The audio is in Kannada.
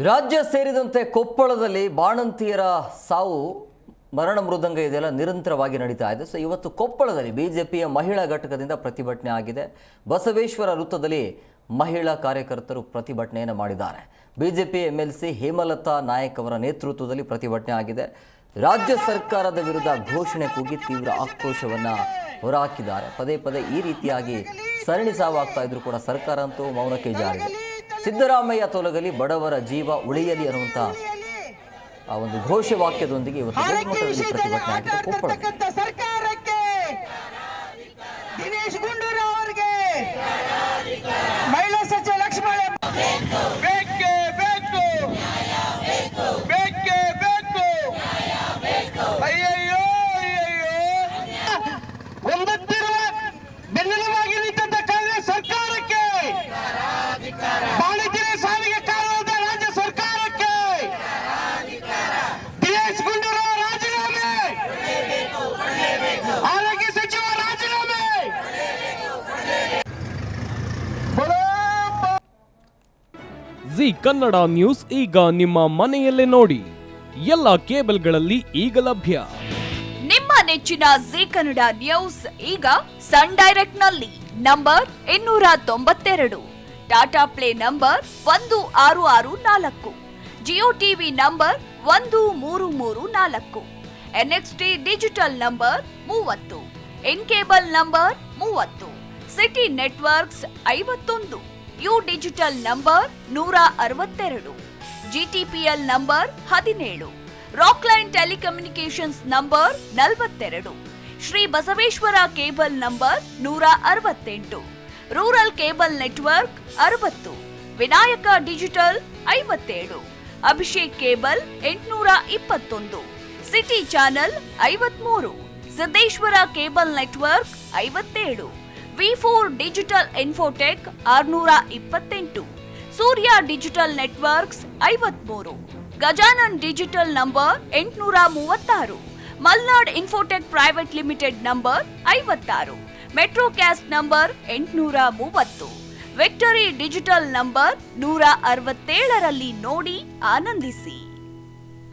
ರಾಜ್ಯ ಸೇರಿದಂತೆ ಕೊಪ್ಪಳದಲ್ಲಿ ಬಾಣಂತಿಯರ ಸಾವು ಮರಣ ಮೃದಂಗ ಇದೆಲ್ಲ ನಿರಂತರವಾಗಿ ನಡೀತಾ ಇದೆ. ಸೊ ಇವತ್ತು ಕೊಪ್ಪಳದಲ್ಲಿ ಬಿಜೆಪಿಯ ಮಹಿಳಾ ಘಟಕದಿಂದ ಪ್ರತಿಭಟನೆ ಆಗಿದೆ. ಬಸವೇಶ್ವರ ವೃತ್ತದಲ್ಲಿ ಮಹಿಳಾ ಕಾರ್ಯಕರ್ತರು ಪ್ರತಿಭಟನೆಯನ್ನು ಮಾಡಿದ್ದಾರೆ. ಬಿಜೆಪಿ ಎಂಎಲ್ಸಿ ಹೇಮಲತಾ ನಾಯಕ್ ಅವರ ನೇತೃತ್ವದಲ್ಲಿ ಪ್ರತಿಭಟನೆ ಆಗಿದೆ. ರಾಜ್ಯ ಸರ್ಕಾರದ ವಿರುದ್ಧ ಘೋಷಣೆ ಕೂಗಿ ತೀವ್ರ ಆಕ್ರೋಶವನ್ನು ಹೊರಹಾಕಿದ್ದಾರೆ. ಪದೇ ಪದೇ ಈ ರೀತಿಯಾಗಿ ಸರಣಿ ಸಾವಾಗ್ತಾ ಇದ್ರು ಕೂಡ ಸರ್ಕಾರ ಅಂತೂ ಮೌನಕ್ಕೆ ಜಾರಿದೆ. ಸಿದ್ದರಾಮಯ್ಯ ತೊಲಗಲಿ ಬಡವರ ಜೀವ ಉಳಿಯಲಿ ಅನ್ನುವಂಥ ಆ ಒಂದು ಘೋಷವಾಕ್ಯದೊಂದಿಗೆ ಇವತ್ತು ದೊಡ್ಡ ಮಟ್ಟದಲ್ಲಿ ಪ್ರತಿಭಟನೆ ಆಗಿದೆ. ಕೊಪ್ಪಳದಲ್ಲಿ ಸರ್ಕಾರಕ್ಕೆ ದಿನೇಶ್ ಗುಂಡೂರಾವ್ ಅವರಿಗೆ ಮಹಿಳಾ ಸಚಿವ ಲಕ್ಷ್ಮಣ ಬೇಕೇ ಬೇಕು ಬೇಕೇ ಬೇಕು ಅಯ್ಯಯ್ಯೋ ಅಯ್ಯಯ್ಯೋ ಒಂಬತ್ತಿರುವ ಬೆನ್ನೆಲುಬಾಗಿ ನಿಂತ ಕಾಂಗ್ರೆಸ್ ಸರ್ಕಾರಕ್ಕೆ ಬಾಣಂತಿಯರ ಸಾವಿಗೆ ಕಾರಣವಾದ ರಾಜ್ಯ ಸರ್ಕಾರಕ್ಕೆ ದಿನೇಶ್ ಗುಂಡೂರಾವ್ ರಾಜೀನಾಮೆ, ಆರೋಗ್ಯ ಸಚಿವ ರಾಜೀನಾಮೆ. ಜಿ ಕನ್ನಡ ನ್ಯೂಸ್ ಈಗ ನಿಮ್ಮ ಮನೆಯಲ್ಲೇ ನೋಡಿ. ಎಲ್ಲ ಕೇಬಲ್ಗಳಲ್ಲಿ ಈಗ ಲಭ್ಯ. ನಿಮ್ಮ ನೆಚ್ಚಿನ ಜಿ ಕನ್ನಡ ನ್ಯೂಸ್ ಈಗ ಸನ್ ಡೈರೆಕ್ಟ್ ನಲ್ಲಿ number 292, Tata Play number 1664, Jio TV number 1334, NXT digital number 30, N cable number 30, city networks 51, U digital number 162, GTPL number 17, Rockline telecommunications number 42, Shri Basaveshwara cable number 168, rural cable network 60, Vinayaka digital 57, Abhishek cable 821, city channel 53, Siddeshwara cable network 57, ವಿ4 digital infotech 628, Surya digital networks 53, Gajanan digital number 836, Malnad infotech private limited number 56, Metrocast number 830, Victory digital number 167ರಲ್ಲಿ ನೋಡಿ ಆನಂದಿಸಿ.